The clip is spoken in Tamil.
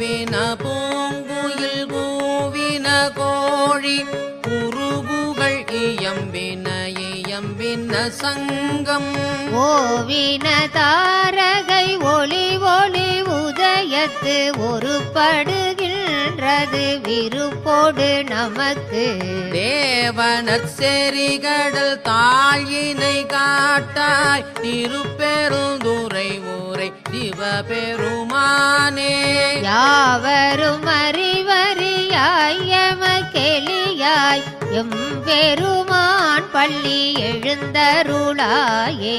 கூவின பூங்குயில் கூவின கோழி குருகுகள் இயம்பின சங்கம் ஓவின தாரகை ஒளி ஒளி உதயத்து ஒருபடுகின்றது விருப்போடு நமக்கு தேவனற் செறிகடல் தாயினை காட்டாய் திருப்பெருந்துறை ஊரை சிவபெருமானே யாவரும் அறிவறியாய் எமக்கெளியாய் எம்பெருமான் பள்ளி எழுந்தருளாயே